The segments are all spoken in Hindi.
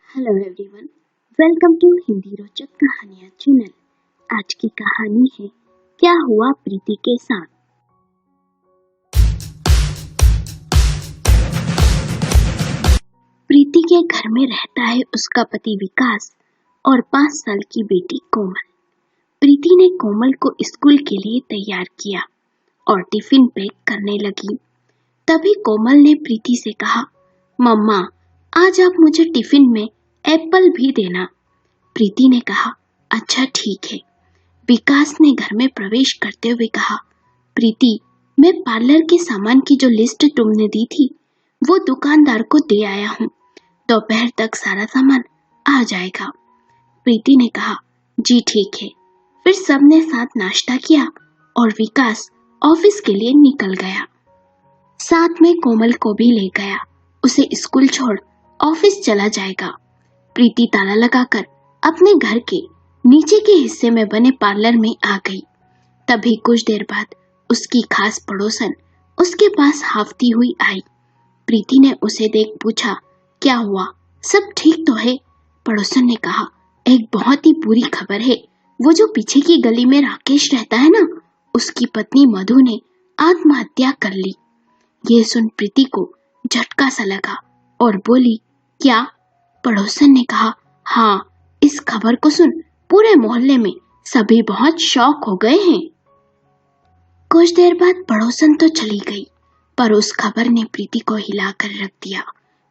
Hello everyone, welcome to Hindi रोचक कहानियाँ चैनल। आज की कहानी है क्या हुआ प्रीति के साथ। प्रीति के घर में रहता है उसका पति विकास और 5 साल की बेटी कोमल। प्रीति ने कोमल को स्कूल के लिए तैयार किया और टिफिन पैक करने लगी। तभी कोमल ने प्रीति से कहा, मम्मा, आज आप मुझे टिफिन में एप्पल भी देना। प्रीति ने कहा, अच्छा ठीक है। विकास ने घर में प्रवेश करते हुए कहा, प्रीति, मैं पार्लर के सामान की जो लिस्ट तुमने दी थी वो दुकानदार को दे आया हूँ। दोपहर तक सारा सामान आ जाएगा। प्रीति ने कहा, जी ठीक है। फिर सबने साथ नाश्ता किया और विकास ऑफिस के लिए निकल गया। साथ में कोमल को भी ले गया। उसे स्कूल छोड़ ऑफिस चला जाएगा। प्रीति ताला लगाकर अपने घर के नीचे के हिस्से में बने पार्लर में आ गई। तभी कुछ देर बाद उसकी खास पड़ोसन उसके पास हाफती हुई आई। प्रीति ने उसे देख पूछा, क्या हुआ, सब ठीक तो है? पड़ोसन ने कहा, एक बहुत ही बुरी खबर है। वो जो पीछे की गली में राकेश रहता है ना, उसकी पत्नी मधु ने आत्महत्या कर ली। ये सुन प्रीति को झटका सा लगा और बोली, क्या? पड़ोसन ने कहा, हाँ, इस खबर को सुन पूरे मोहल्ले में सभी बहुत शॉक हो गए हैं। कुछ देर बाद पड़ोसन तो चली गई, पर उस खबर ने प्रीति को हिलाकर रख दिया।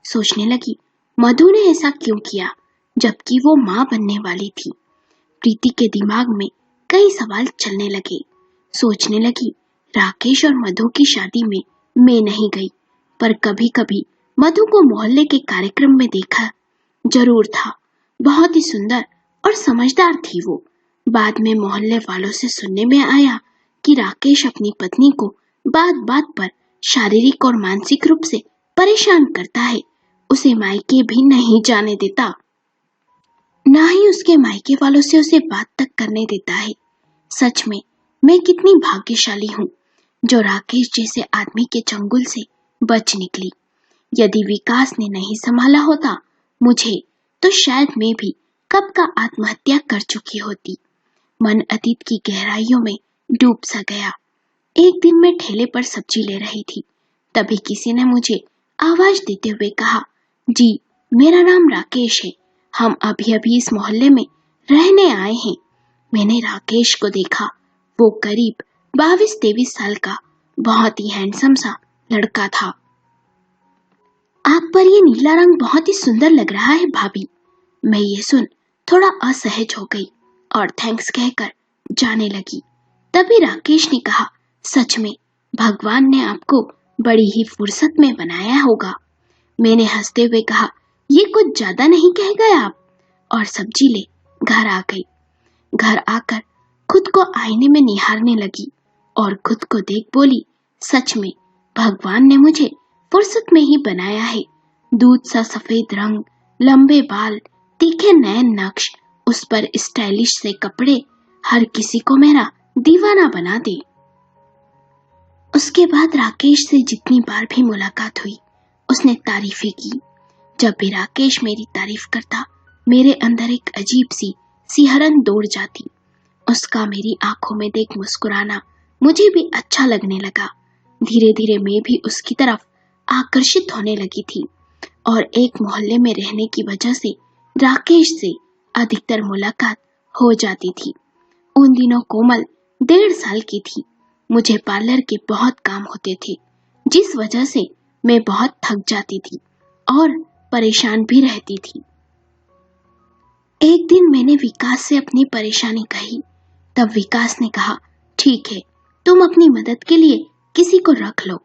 सोचने लगी, मधु ने ऐसा क्यों किया जबकि वो माँ बनने वाली थी। प्रीति के दिमाग में कई सवाल चलने लगे। सोचने लगी, राकेश और मधु की शादी में मैं नहीं गई, पर कभी कभी मधु को मोहल्ले के कार्यक्रम में देखा जरूर था। बहुत ही सुंदर और समझदार थी वो। बाद में मोहल्ले वालों से सुनने में आया कि राकेश अपनी पत्नी को बात बात पर शारीरिक और मानसिक रूप से परेशान करता है। उसे मायके भी नहीं जाने देता, ना ही उसके मायके वालों से उसे बात तक करने देता है। सच में मैं कितनी भाग्यशाली हूँ जो राकेश जैसे आदमी के चंगुल से बच निकली। यदि विकास ने नहीं संभाला होता मुझे, तो शायद मैं भी कब का आत्महत्या कर चुकी होती। मन अतीत की गहराइयों में डूब सा गया। एक दिन मैं ठेले पर सब्जी ले रही थी। तभी किसी ने मुझे आवाज देते हुए कहा, जी, मेरा नाम राकेश है। हम अभी अभी इस मोहल्ले में रहने आए हैं। मैंने राकेश को देखा। वो करीब 22-23 साल का बहुत ही हैंडसम सा लड़का था। आप पर ये नीला रंग बहुत ही सुंदर लग रहा है भाभी। मैं ये सुन थोड़ा असहज हो गई और थैंक्स कहकर जाने लगी। तभी राकेश ने कहा, सच में भगवान ने आपको बड़ी ही फुर्सत में बनाया होगा। मैंने हंसते हुए कहा, ये कुछ ज्यादा नहीं कह गए आप? और सब्जी ले घर आ गई। घर आकर खुद को आईने में निहारने लगी और खुद को देख बोली, सच में भगवान ने मुझे फुर्सत में ही बनाया है। दूध सा सफेद रंग, लंबे बाल, तीखे नयन नक्श, उस पर स्टाइलिश से कपड़े, हर किसी को मेरा दीवाना बना दे। उसके बाद राकेश से जितनी बार भी मुलाकात हुई उसने तारीफें की। जब भी राकेश मेरी तारीफ करता मेरे अंदर एक अजीब सी सिहरन दौड़ जाती। उसका मेरी आंखों में देख मुस्कुराना मुझे भी अच्छा लगने लगा। धीरे धीरे मैं भी उसकी तरफ आकर्षित होने लगी थी और एक मोहल्ले में रहने की वजह से राकेश से अधिकतर मुलाकात हो जाती थी। उन दिनों कोमल 1.5 साल की थी। मुझे पार्लर के बहुत काम होते थे, जिस वजह से मैं बहुत थक जाती थी और परेशान भी रहती थी। एक दिन मैंने विकास से अपनी परेशानी कही। तब विकास ने कहा, ठीक है, तुम अपनी मदद के लिए किसी को रख लो।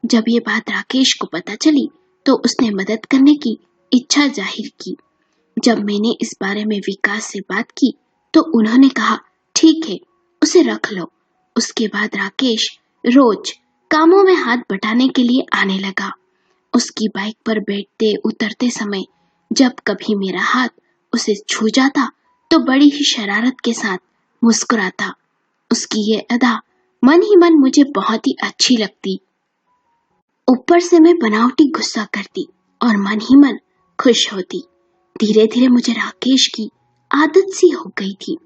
जब ये बात राकेश को पता चली तो उसने मदद करने की इच्छा जाहिर की। जब मैंने इस बारे में विकास से बात की तो उन्होंने कहा, ठीक है, उसे रख लो। उसके बाद राकेश रोज कामों में हाथ बटाने के लिए आने लगा। उसकी बाइक पर बैठते उतरते समय जब कभी मेरा हाथ उसे छू जाता तो बड़ी ही शरारत के साथ मुस्कुराता। उसकी ये अदा मन ही मन मुझे बहुत ही अच्छी लगती। ऊपर से मैं बनावटी गुस्सा करती और मन ही मन खुश होती। धीरे धीरे मुझे राकेश की आदत सी हो गई थी।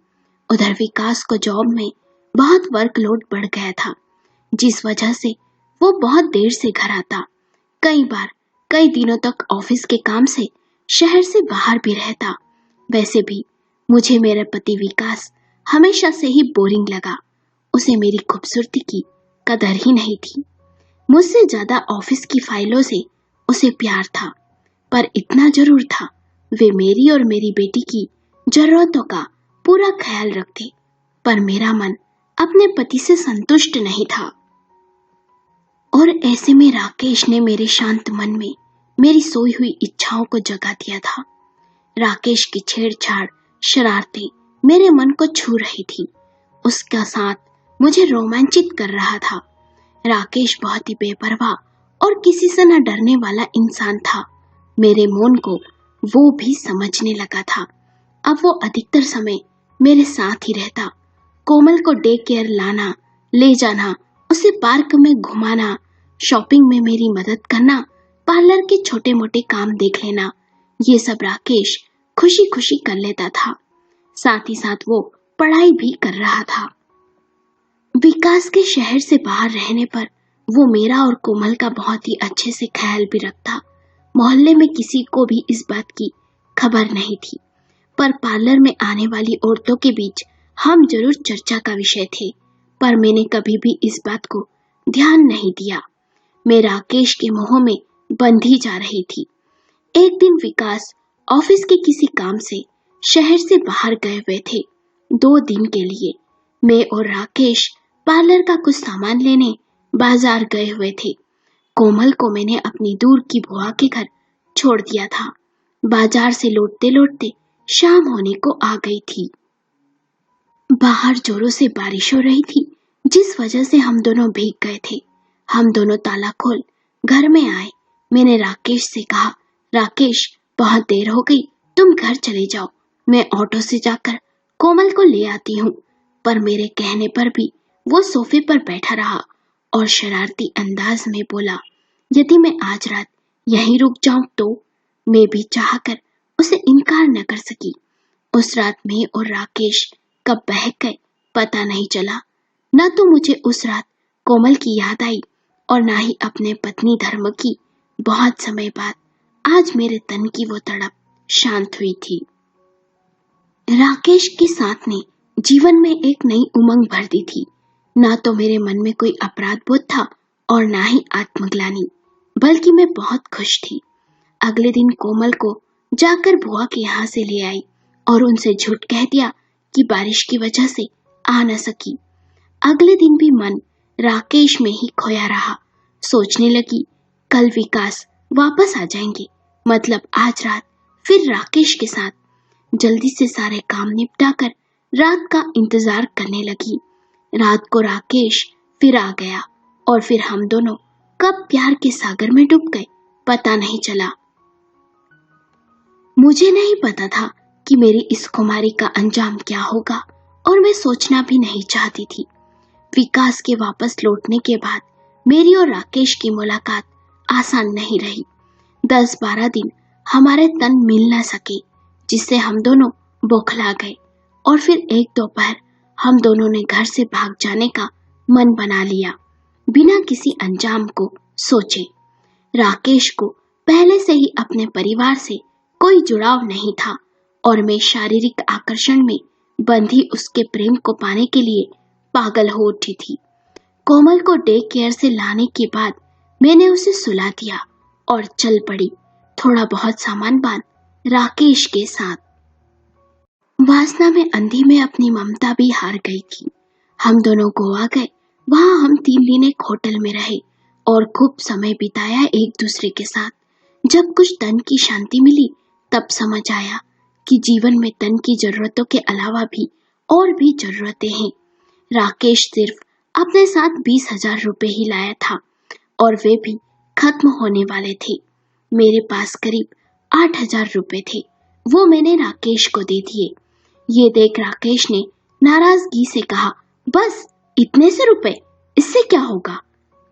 उधर विकास को जॉब में बहुत वर्कलोड बढ़ गया था, जिस वजह से वो बहुत देर से घर आता। कई बार कई दिनों तक ऑफिस के काम से शहर से बाहर भी रहता। वैसे भी मुझे मेरा पति विकास हमेशा से ही बोरिंग लगा। उसे मेरी खूबसूरती की कदर ही नहीं थी। मुझसे ज्यादा ऑफिस की फाइलों से उसे प्यार था, पर इतना जरूर था, वे मेरी और मेरी बेटी की जरूरतों का पूरा ख्याल रखते। पर मेरा मन अपने पति से संतुष्ट नहीं था। और ऐसे में राकेश ने मेरे शांत मन में मेरी सोई हुई इच्छाओं को जगा दिया था। राकेश की छेड़छाड़ शरारतें मेरे मन को छू रही थी। उसका साथ मुझे रोमांचित कर रहा था। राकेश बहुत ही बेपरवाह और किसी से न डरने वाला इंसान था। मेरे मन को वो भी समझने लगा था। अब वो अधिकतर समय मेरे साथ ही रहता। कोमल को डे केयर लाना, ले जाना, उसे पार्क में घुमाना, शॉपिंग में मेरी मदद करना, पार्लर के छोटे मोटे काम देख लेना, ये सब राकेश खुशी खुशी कर लेता था। साथ ही साथ वो पढ़ाई भी कर रहा था। विकास के शहर से बाहर रहने पर वो मेरा और कोमल का बहुत ही अच्छे से ख्याल भी रखता। मोहल्ले में किसी को भी इस बात की खबर नहीं थी, पर पार्लर में आने वाली औरतों के बीच हम जरूर चर्चा का विषय थे। पर मैंने कभी भी इस बात को ध्यान नहीं दिया। मैं राकेश के मोह में बंधी जा रही थी। एक दिन विकास ऑफिस के किसी काम से शहर से बाहर गए हुए थे। 2 दिन के लिए मैं और राकेश पार्लर का कुछ सामान लेने बाजार गए हुए थे। कोमल को मैंने अपनी दूर की बुआ के घर छोड़ दिया था। बाजार से लौटते लौटते शाम होने को आ गई थी। बाहर जोरों से बारिश हो रही थी, जिस वजह से हम दोनों भीग गए थे। हम दोनों ताला खोल घर में आए। मैंने राकेश से कहा, राकेश बहुत देर हो गई, तुम घर चले जाओ, मैं ऑटो से जाकर कोमल को ले आती हूँ। पर मेरे कहने पर भी वो सोफे पर बैठा रहा और शरारती अंदाज में बोला, यदि मैं आज रात यहीं रुक जाऊं तो। मैं भी चाहकर उसे इनकार न कर सकी। उस रात मैं और राकेश कब बहक गए पता नहीं चला। न तो मुझे उस रात कोमल की याद आई और ना ही अपने पत्नी धर्म की। बहुत समय बाद आज मेरे तन की वो तड़प शांत हुई थी। राकेश के साथ ने जीवन में एक नई उमंग भर दी थी। ना तो मेरे मन में कोई अपराध बोध था और ना ही आत्मग्लानि, बल्कि मैं बहुत खुश थी। अगले दिन कोमल को जाकर बुआ के यहाँ से ले आई और उनसे झूठ कह दिया कि बारिश की वजह से आ न सकी। अगले दिन भी मन राकेश में ही खोया रहा। सोचने लगी, कल विकास वापस आ जाएंगे, मतलब आज रात फिर राकेश के साथ। जल्दी से सारे काम निपटाकर रात का इंतजार करने लगी। रात को राकेश फिर आ गया और फिर हम दोनों कब प्यार के सागर में डूब गए पता नहीं चला। मुझे नहीं पता था कि मेरी इस खुमारी का अंजाम क्या होगा और मैं सोचना भी नहीं चाहती थी। विकास के वापस लौटने के बाद मेरी और राकेश की मुलाकात आसान नहीं रही। 10-12 दिन हमारे तन मिल न सके, जिससे हम दोनों बौखला गए और फिर एक दोपहर हम दोनों ने घर से भाग जाने का मन बना लिया, बिना किसी अंजाम को सोचे। राकेश को पहले से ही अपने परिवार से कोई जुड़ाव नहीं था और मैं शारीरिक आकर्षण में बंधी उसके प्रेम को पाने के लिए पागल हो उठी थी। कोमल को डे केयर से लाने के बाद मैंने उसे सुला दिया और चल पड़ी थोड़ा बहुत सामान बांध राकेश के साथ। वासना में अंधी में अपनी ममता भी हार गई थी। हम दोनों गोवा गए। वहां हम 3 दिन एक होटल में रहे और खूब समय बिताया एक दूसरे के साथ। जब कुछ तन की शांति मिली तब समझ आया कि जीवन में तन की जरूरतों के अलावा भी और भी जरूरतें हैं। राकेश सिर्फ अपने साथ 20,000 रुपए ही लाया था और वे भी खत्म होने वाले थे। मेरे पास करीब 8,000 रुपए थे, वो मैंने राकेश को दे दिए। ये देख राकेश ने नाराजगी से कहा, बस इतने से रुपए, इससे क्या होगा?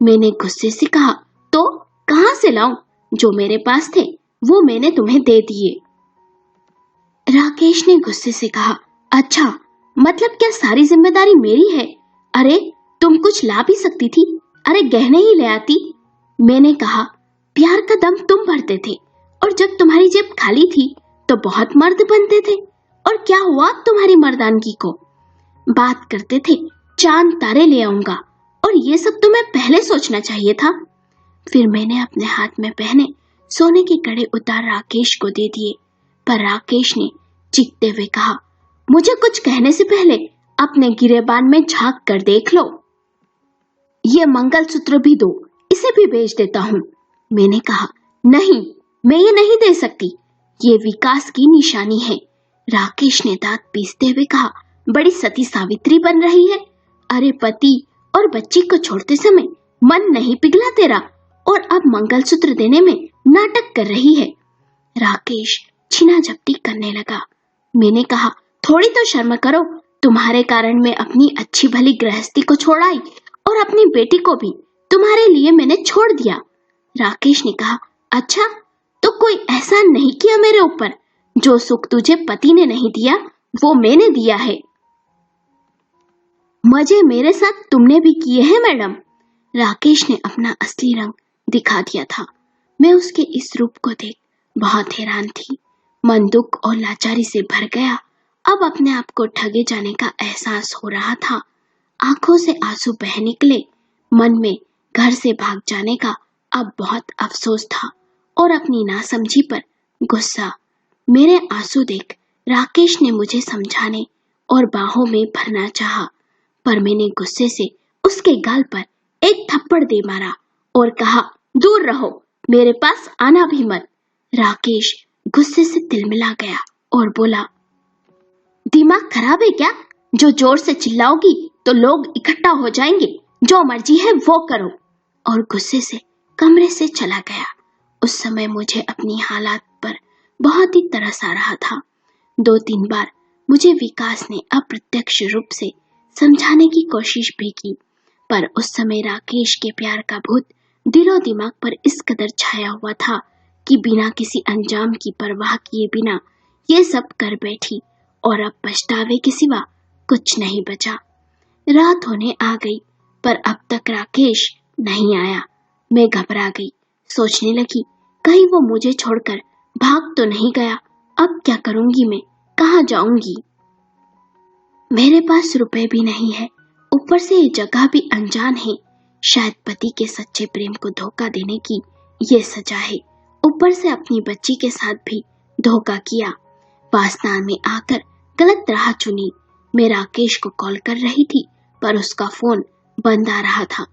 मैंने गुस्से से कहा, तो कहां से लाऊं? जो मेरे पास थे वो मैंने तुम्हें दे दिए। राकेश ने गुस्से से कहा, अच्छा, मतलब क्या सारी जिम्मेदारी मेरी है? अरे तुम कुछ ला भी सकती थी, अरे गहने ही ले आती। मैंने कहा, प्यार का दम तुम भरते थे और जब तुम्हारी जेब खाली थी तो बहुत मर्द बनते थे, और क्या हुआ तुम्हारी मर्दानगी को? बात करते थे चांद तारे ले आऊंगा, और ये सब तुम्हें पहले सोचना चाहिए था। फिर मैंने अपने हाथ में पहने सोने के कड़े उतार राकेश को दे दिए, पर राकेश ने चीखते हुए कहा, मुझे कुछ कहने से पहले अपने गिरेबान में झांक कर देख लो। ये मंगलसूत्र भी दो, इसे भी बेच देता हूँ। मैंने कहा, नहीं, मैं ये नहीं दे सकती, ये विकास की निशानी है। राकेश ने दांत पीसते हुए कहा, बड़ी सती सावित्री बन रही है। अरे पति और बच्ची को छोड़ते समय मन नहीं पिघला तेरा, और अब मंगलसूत्र देने में नाटक कर रही है। राकेश छीना झपटी करने लगा। मैंने कहा, थोड़ी तो शर्म करो, तुम्हारे कारण मैं अपनी अच्छी भली गृहस्थी को छोड़ आई और अपनी बेटी को भी तुम्हारे लिए मैंने छोड़ दिया। राकेश ने कहा, अच्छा, तो कोई एहसान नहीं किया मेरे ऊपर? जो सुख तुझे पति ने नहीं दिया वो मैंने दिया है। मजे मेरे साथ तुमने भी किए हैं मैडम। राकेश ने अपना असली रंग दिखा दिया था। मैं उसके इस रूप को देख बहुत हैरान थी। मन दुख और लाचारी से भर गया। अब अपने आप को ठगे जाने का एहसास हो रहा था। आंखों से आंसू बह निकले। मन में घर से भाग जाने का अब बहुत अफसोस था और अपनी नासमझी पर गुस्सा। मेरे आंसू देख राकेश ने मुझे समझाने और बाहों में भरना चाहा, पर मैंने गुस्से से उसके गाल पर एक थप्पड़ दे मारा और कहा, दूर रहो, मेरे पास आना भी मत। राकेश गुस्से से तिलमिला गया और बोला, दिमाग खराब है क्या? जो जोर से चिल्लाओगी तो लोग इकट्ठा हो जाएंगे, जो मर्जी है वो करो। और गुस्से से कमरे से चला गया। उस समय मुझे अपनी हालात पर बहुत ही तरस आ रहा था। 2-3 बार मुझे विकास ने अप्रत्यक्ष रूप से समझाने की कोशिश भी की, पर उस समय राकेश के प्यार का भूत दिलो दिमाग पर इस कदर छाया हुआ था कि बिना किसी अंजाम की परवाह किए बिना ये सब कर बैठी, और अब पछतावे के सिवा कुछ नहीं बचा। रात होने आ गई, पर अब तक राकेश नहीं आया। मैं घबरा गई, सोचने लगी कहीं वो मुझे छोड़कर भाग तो नहीं गया। अब क्या करूंगी मैं, कहाँ जाऊंगी? मेरे पास रुपए भी नहीं है, ऊपर से ये जगह भी अनजान है। शायद पति के सच्चे प्रेम को धोखा देने की ये सजा है। ऊपर से अपनी बच्ची के साथ भी धोखा किया। वासना में आकर गलत राह चुनी। मैं राकेश को कॉल कर रही थी, पर उसका फोन बंद आ रहा था।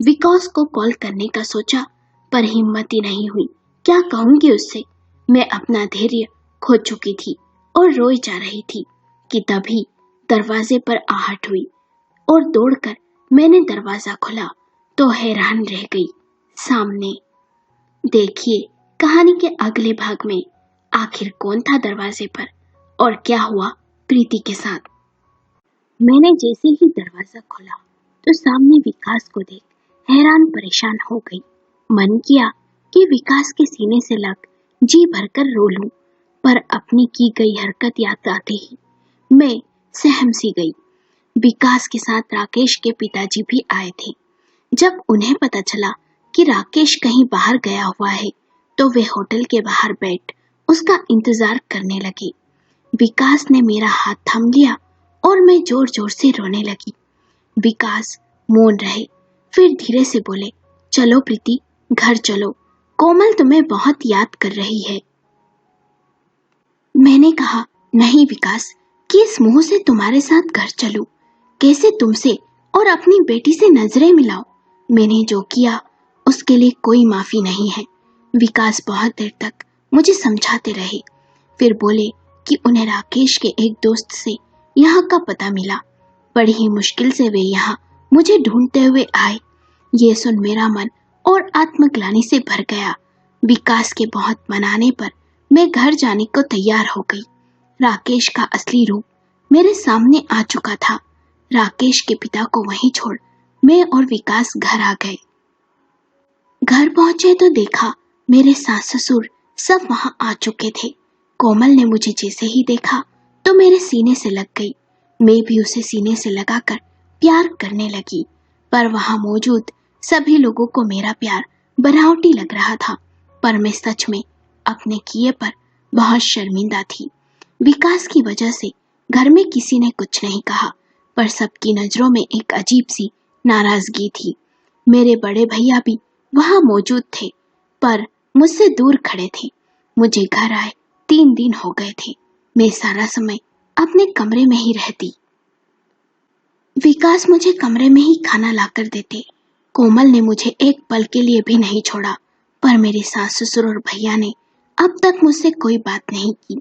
विकास को कॉल करने का सोचा, पर हिम्मत ही नहीं हुई। क्या कहूंगी उससे? मैं अपना धैर्य खो चुकी थी और रोई जा रही थी कि तभी दरवाजे पर आहट हुई और दौड़कर मैंने दरवाजा खोला तो हैरान रह गई। सामने देखिए कहानी के अगले भाग में आखिर कौन था दरवाजे पर और क्या हुआ प्रीति के साथ। मैंने जैसे ही दरवाजा खोला तो सामने विकास को देख हैरान परेशान हो गई। मन किया कि विकास के सीने से लग जी भरकर रो लूं, पर अपनी की गई हरकत याद आते ही मैं सहम सी गई। विकास के साथ राकेश के पिताजी भी आए थे। जब उन्हें पता चला कि राकेश कहीं बाहर गया हुआ है तो वे होटल के बाहर बैठ उसका इंतजार करने लगे। विकास ने मेरा हाथ थाम लिया और मैं जोर जोर से रोने लगी। विकास मौन रहे, फिर धीरे से बोले, चलो प्रीति, घर चलो, कोमल तुम्हें बहुत याद कर रही है। मैंने कहा, नहीं विकास, किस मुंह से तुम्हारे साथ घर चलूं? कैसे तुमसे और अपनी बेटी से नजरें मिलाओ? मैंने जो किया उसके लिए कोई माफी नहीं है। विकास बहुत देर तक मुझे समझाते रहे, फिर बोले कि उन्हें राकेश के एक दोस्त से यहाँ का पता मिला। बड़ी ही मुश्किल से वे यहाँ मुझे ढूंढते हुए आए। ये सुन मेरा मन और आत्मग्लानि से भर गया। विकास के बहुत मनाने पर मैं घर जाने को तैयार हो गई। राकेश का असली रूप मेरे सामने आ चुका था। राकेश के पिता को वहीं छोड़ मैं और विकास घर आ गए। घर पहुंचे तो देखा मेरे सास ससुर सब वहां आ चुके थे। कोमल ने मुझे जैसे ही देखा तो मेरे सीने से लग गई। मैं भी उसे सीने से लगाकर प्यार करने लगी, पर वहां मौजूद सभी लोगों को मेरा प्यार बनावटी लग रहा था। पर मैं सच में अपने किए पर बहुत शर्मिंदा थी। विकास की वजह से घर में किसी ने कुछ नहीं कहा, पर सबकी नजरों में एक अजीब सी नाराजगी थी। मेरे बड़े भैया भी वहां मौजूद थे, पर मुझसे दूर खड़े थे। मुझे घर आए 3 दिन हो गए थे। मैं सारा समय अपने कमरे में ही रहती। विकास मुझे कमरे में ही खाना लाकर देते। कोमल ने मुझे एक पल के लिए भी नहीं छोड़ा, पर मेरे सास ससुर और भैया ने अब तक मुझसे कोई बात नहीं की।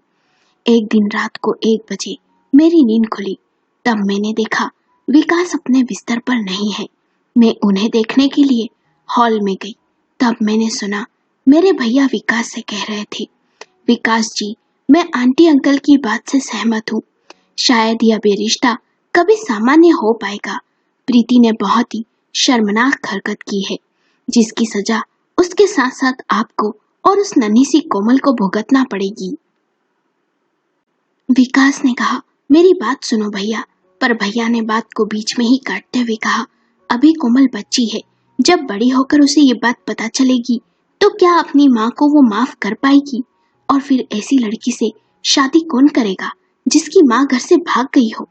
एक दिन रात को 1 बजे मेरी नींद खुली, तब मैंने देखा विकास अपने बिस्तर पर नहीं है। मैं उन्हें देखने के लिए हॉल में गई, तब मैंने सुना मेरे भैया विकास से कह रहे थे, विकास जी, मैं आंटी अंकल की बात से सहमत हूँ। शायद यह बेरिश्ता कभी सामान्य हो पाएगा। प्रीति ने बहुत ही शर्मनाक हरकत की है, जिसकी सजा उसके साथ साथ आपको और उस नन्ही सी कोमल को भुगतना पड़ेगी। विकास ने कहा, मेरी बात सुनो भैया। पर भैया ने बात को बीच में ही काटते हुए कहा, अभी कोमल बच्ची है, जब बड़ी होकर उसे ये बात पता चलेगी तो क्या अपनी माँ को वो माफ कर पाएगी? और फिर ऐसी लड़की से शादी कौन करेगा जिसकी माँ घर से भाग गई हो?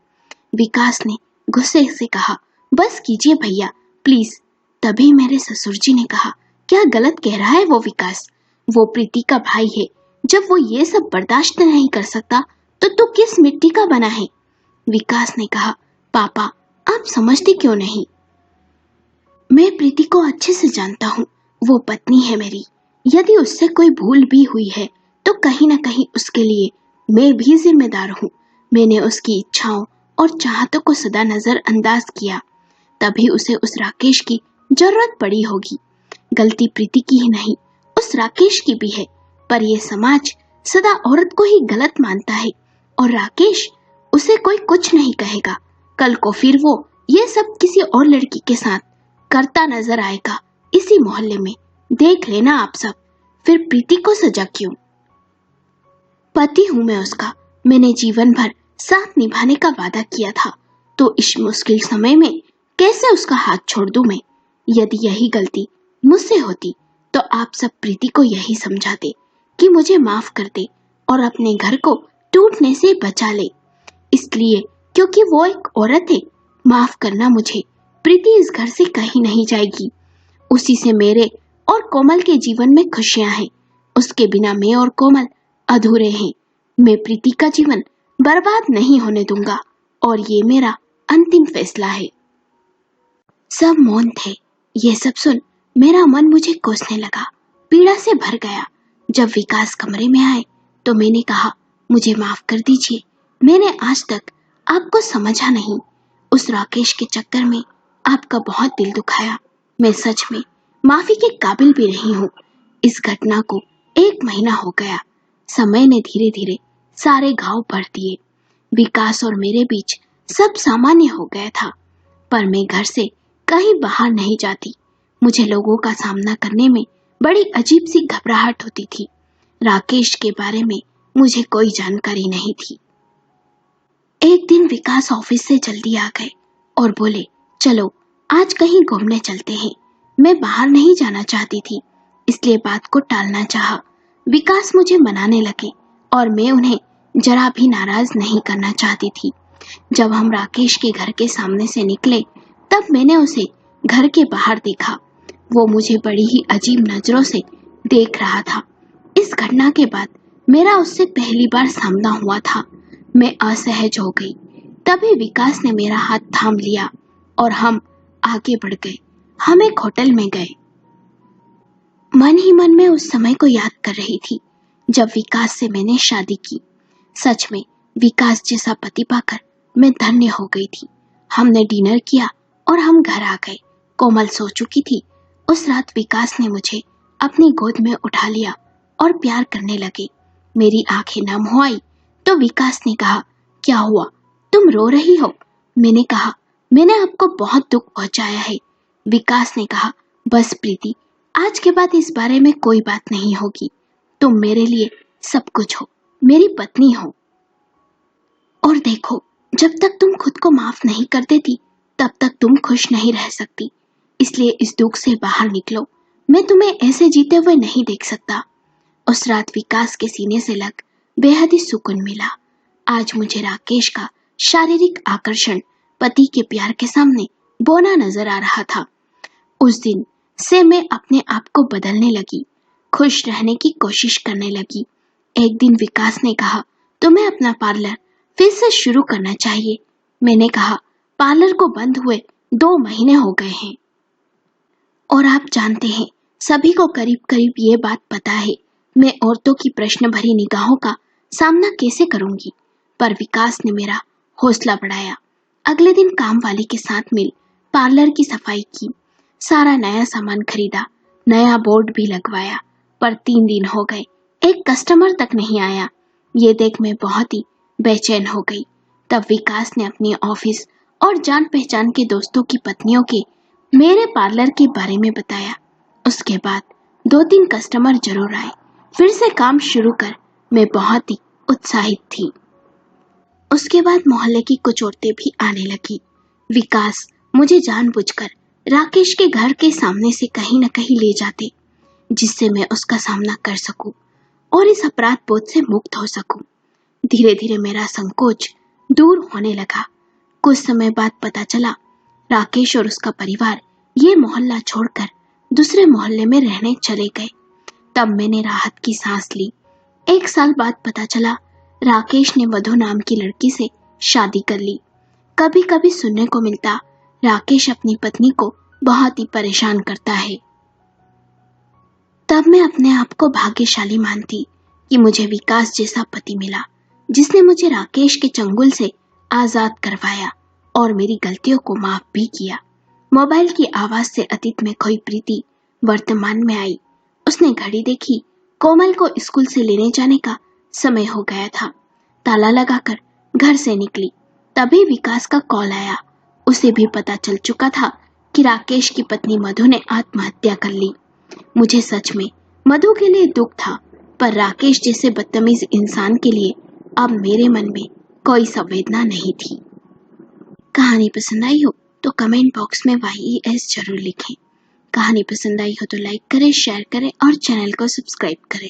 विकास ने गुस्से से कहा, बस कीजिए भैया प्लीज। तभी मेरे ससुर जी ने कहा, क्या गलत कह रहा है वो विकास? वो प्रीति का भाई है। जब वो ये सब बर्दाश्त नहीं कर सकता तो तू किस मिट्टी का बना है? विकास ने कहा, पापा आप समझते क्यों नहीं? मैं प्रीति को अच्छे से जानता हूँ। वो पत्नी है मेरी। यदि उससे कोई भूल भी हुई है तो कहीं ना कहीं उसके लिए मैं भी जिम्मेदार हूँ। मैंने उसकी इच्छाओं और चाहतों को सदा नजरअंदाज किया, तभी उसे उस राकेश की जरूरत पड़ी होगी। गलती प्रीति की ही नहीं, उस राकेश की भी है। पर यह समाज सदा औरत को ही गलत मानता है, और राकेश उसे कोई कुछ नहीं कहेगा। कल को फिर वो ये सब किसी और लड़की के साथ करता नजर आएगा इसी मोहल्ले में। देख लेना आप सब, फिर प्रीति को सजा क्यों? पति हूं मैं उसका। मैंने जीवन भर साथ निभाने का वादा किया था, तो इस मुश्किल समय में कैसे उसका हाथ छोड़ दूं मैं? यदि यही गलती मुझसे होती तो आप सब प्रीति को यही समझाते कि मुझे माफ कर दे और अपने घर को टूटने से बचा ले। इसलिए क्योंकि वो एक औरत है, माफ करना मुझे। प्रीति इस घर से कहीं नहीं जाएगी। उसी से मेरे और कोमल के जीवन में खुशियां हैं। उसके बिना मैं और कोमल अधूरे हैं। मैं प्रीति का जीवन बर्बाद नहीं होने दूंगा, और ये मेरा अंतिम फैसला है। सब मौन थे। ये सब सुन मेरा मन मुझे कोसने लगा, पीड़ा से भर गया। जब विकास कमरे में आए तो मैंने कहा, मुझे माफ कर दीजिए, मैंने आज तक आपको समझा नहीं। उस राकेश के चक्कर में आपका बहुत दिल दुखाया। मैं सच में माफी के काबिल भी नहीं हूँ। इस घटना को 1 महीना हो गया। समय ने धीरे धीरे सारे घाव भर दिए। विकास और मेरे बीच सब सामान्य हो गया था, पर मैं घर से कहीं बाहर नहीं जाती। मुझे लोगों का सामना करने में बड़ी अजीब सी घबराहट होती थी। राकेश के बारे में मुझे कोई जानकारी नहीं थी। एक दिन विकास ऑफिस से जल्दी आ गए और बोले, चलो आज कहीं घूमने चलते हैं। मैं बाहर नहीं जाना चाहती थी, इसलिए बात को टालना चाहा। विकास मुझे मनाने लगे और मैं उन्हें जरा भी नाराज नहीं करना चाहती थी। जब हम राकेश के घर के सामने से निकले तब मैंने उसे घर के बाहर देखा। वो मुझे बड़ी ही अजीब नजरों से देख रहा था। इस घटना के बाद मेरा उससे पहली बार सामना हुआ था। मैं असहज हो गई। तभी विकास ने मेरा हाथ थाम लिया और हम आगे बढ़ गए। हम एक होटल में गए। मन ही मन में उस समय को याद कर रही थी जब विकास से मैंने शादी की। सच में विकास जैसा पति पाकर मैं धन्य हो गई थी। हमने डिनर किया और हम घर आ गए। कोमल सो चुकी थी। उस रात विकास ने मुझे अपनी गोद में उठा लिया और प्यार करने लगे। मेरी आंखें नम हो आई तो विकास ने कहा, क्या हुआ, तुम रो रही हो? मैंने कहा, मैंने आपको बहुत दुख पहुंचाया है। विकास ने कहा, बस प्रीति, आज के बाद इस बारे में कोई बात नहीं होगी। तुम मेरे लिए सब कुछ हो। मेरी पत्नी हो। और देखो, जब तक तुम खुद को माफ नहीं कर देती तब तक तुम खुश नहीं रह सकती। इसलिए इस दुख से बाहर निकलो। मैं तुम्हें ऐसे जीते हुए नहीं देख सकता। उस रात विकास के सीने से लग बेहद ही सुकून मिला। आज मुझे राकेश का शारीरिक आकर्षण पति के प्यार के सामने बौना नजर आ रहा था। उस दिन से मैं अपने आप को बदलने लगी, खुश रहने की कोशिश करने लगी। एक दिन विकास ने कहा, तुम्हें अपना पार्लर फिर से शुरू करना चाहिए। मैंने कहा, पार्लर को बंद हुए 2 महीने हो गए हैं। और आप जानते हैं, सभी को करीब करीब ये बात पता है, मैं औरतों की प्रश्न भरी निगाहों का सामना कैसे करूंगी। पर विकास ने मेरा हौसला बढ़ाया। अगले दिन काम वाली के साथ मिल पार्लर की सफाई की, सारा नया सामान खरीदा, नया बोर्ड भी लगवाया। पर 3 दिन हो गए, एक कस्टमर तक नहीं आया। ये देख मैं बहुत ही बेचैन हो गई। तब विकास ने अपनी ऑफिस और जान पहचान के दोस्तों की पत्नियों के मेरे पार्लर के बारे में बताया। उसके बाद 2-3 कस्टमर जरूर आए। फिर से काम शुरू कर मैं बहुत ही उत्साहित थी। उसके बाद मोहल्ले की कुछ औरतें भी आने लगी। विकास मुझे जानबूझकर राकेश के घर के सामने से कहीं न कहीं ले जाते, जिससे मैं उसका सामना कर सकूं और इस अपराध बोध से मुक्त हो सकूं। धीरे धीरे मेरा संकोच दूर होने लगा। कुछ समय बाद पता चला राकेश और उसका परिवार ये मोहल्ला छोड़कर दूसरे मोहल्ले में रहने चले गए। तब मैंने राहत की सांस ली। 1 साल बाद पता चला राकेश ने मधु नाम की लड़की से शादी कर ली। कभी कभी सुनने को मिलता राकेश अपनी पत्नी को बहुत ही परेशान करता है। तब मैं अपने आप को भाग्यशाली मानती कि मुझे विकास जैसा पति मिला, जिसने मुझे राकेश के चंगुल से आजाद करवाया और मेरी गलतियों को माफ भी किया। मोबाइल की आवाज से अतीत में खोई प्रीति वर्तमान में आई। उसने घड़ी देखी, कोमल को स्कूल से लेने जाने का समय हो गया था। ताला लगाकर घर से निकली, तभी विकास का कॉल आया। उसे भी पता चल चुका था कि राकेश की पत्नी मधु ने आत्महत्या कर ली। मुझे सच में मधु के लिए दुख था, पर राकेश जैसे बदतमीज इंसान के लिए अब मेरे मन में कोई संवेदना नहीं थी। कहानी पसंद आई हो तो कमेंट बॉक्स में YES जरूर लिखें। कहानी पसंद आई हो तो लाइक करें, शेयर करें और चैनल को सब्सक्राइब करें।